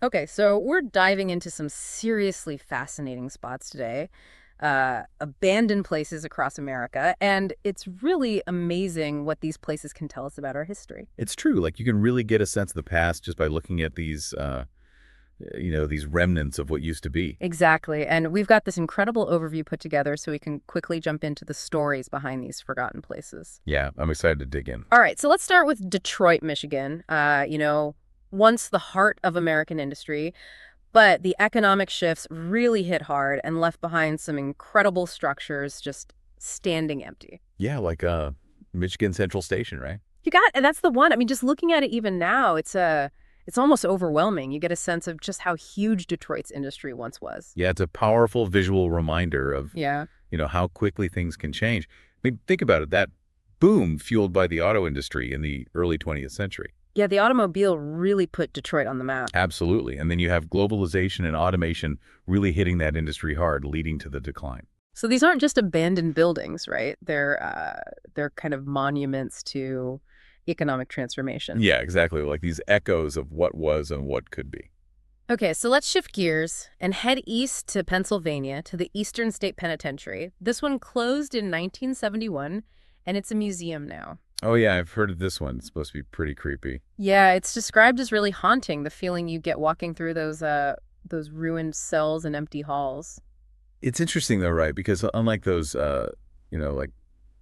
Okay, so we're diving into some seriously fascinating spots today, abandoned places across America, and it's really amazing what these places can tell us about our history. It's true. Like you can really get a sense of the past just by looking at these remnants of what used to be. Exactly, and we've got this incredible overview put together so we can quickly jump into the stories behind these forgotten places. Yeah, I'm excited to dig in. All right, so let's start with Detroit, Michigan. Once the heart of American industry, but the economic shifts really hit hard and left behind some incredible structures just standing empty. Yeah, like Michigan Central Station, right? And that's the one. I mean, just looking at it even now, it's almost overwhelming. You get a sense of just how huge Detroit's industry once was. Yeah, it's a powerful visual reminder of, Yeah. how quickly things can change. I mean, think about it. That boom fueled by the auto industry in the early 20th century. Yeah, the automobile really put Detroit on the map. Absolutely. And then you have globalization and automation really hitting that industry hard, leading to the decline. So these aren't just abandoned buildings, right? They're kind of monuments to economic transformation. Yeah, exactly. Like these echoes of what was and what could be. Okay, so let's shift gears and head east to Pennsylvania to the Eastern State Penitentiary. This one closed in 1971, and it's a museum now. Oh, yeah, I've heard of this one. It's supposed to be pretty creepy. Yeah, it's described as really haunting, the feeling you get walking through those ruined cells and empty halls. It's interesting, though, right? Because unlike those, like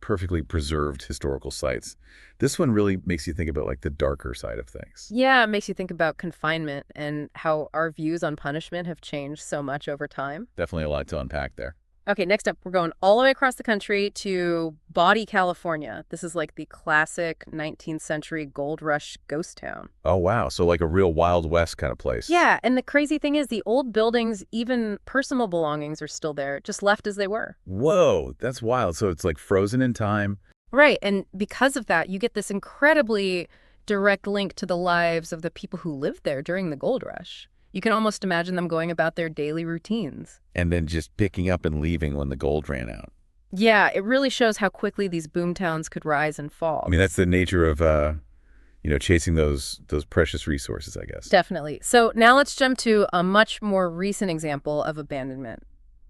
perfectly preserved historical sites, this one really makes you think about like the darker side of things. Yeah, it makes you think about confinement and how our views on punishment have changed so much over time. Definitely a lot to unpack there. Okay, next up, we're going all the way across the country to Bodie, California. This is like the classic 19th century gold rush ghost town. Oh, wow. So like a real Wild West kind of place. Yeah, and the crazy thing is the old buildings, even personal belongings are still there, just left as they were. Whoa, that's wild. So it's like frozen in time. Right, and because of that, you get this incredibly direct link to the lives of the people who lived there during the gold rush. You can almost imagine them going about their daily routines. And then just picking up and leaving when the gold ran out. Yeah, it really shows how quickly these boom towns could rise and fall. I mean, that's the nature of, chasing those precious resources, I guess. Definitely. So now let's jump to a much more recent example of abandonment.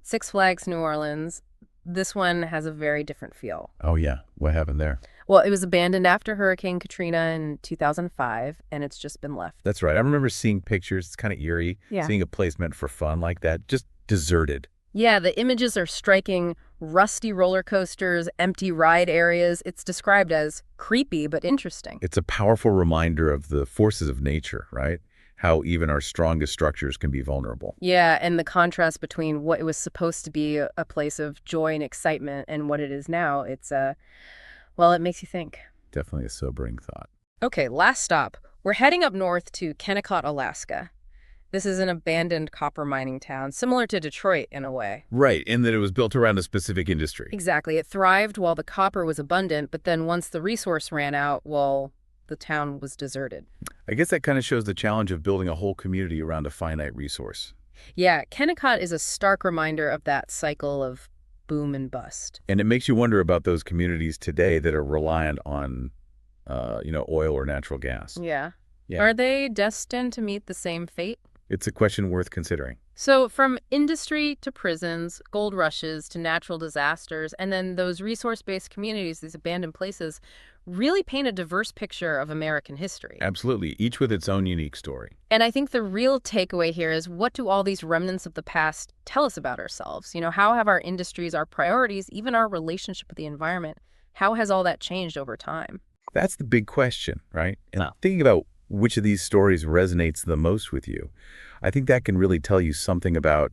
Six Flags New Orleans. This one has a very different feel. Oh, yeah. What happened there? Well, it was abandoned after Hurricane Katrina in 2005, and it's just been left. That's right. I remember seeing pictures. It's kind of eerie, Yeah. seeing a place meant for fun like that, just deserted. Yeah, the images are striking. Rusty roller coasters, empty ride areas. It's described as creepy but interesting. It's a powerful reminder of the forces of nature, right? How even our strongest structures can be vulnerable. Yeah, and the contrast between what it was supposed to be a place of joy and excitement and what it is now, it makes you think. Definitely a sobering thought. Okay, last stop. We're heading up north to Kennecott, Alaska. This is an abandoned copper mining town, similar to Detroit in a way. Right, in that it was built around a specific industry. Exactly. It thrived while the copper was abundant, but then once the resource ran out, well, the town was deserted. I guess that kind of shows the challenge of building a whole community around a finite resource. Yeah, Kennecott is a stark reminder of that cycle of boom and bust. And it makes you wonder about those communities today that are reliant on, oil or natural gas. Yeah. Yeah. Are they destined to meet the same fate? It's a question worth considering. So from industry to prisons, gold rushes to natural disasters, and then those resource-based communities, these abandoned places, really paint a diverse picture of American history. Absolutely, each with its own unique story. And I think the real takeaway here is, what do all these remnants of the past tell us about ourselves? How have our industries, our priorities, even our relationship with the environment, how has all that changed over time? That's the big question, right? And Wow. thinking about which of these stories resonates the most with you, I think that can really tell you something about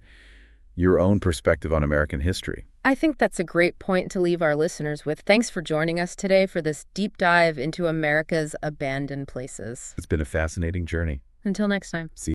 your own perspective on American history. I think that's a great point to leave our listeners with. Thanks for joining us today for this deep dive into America's abandoned places. It's been a fascinating journey. Until next time. See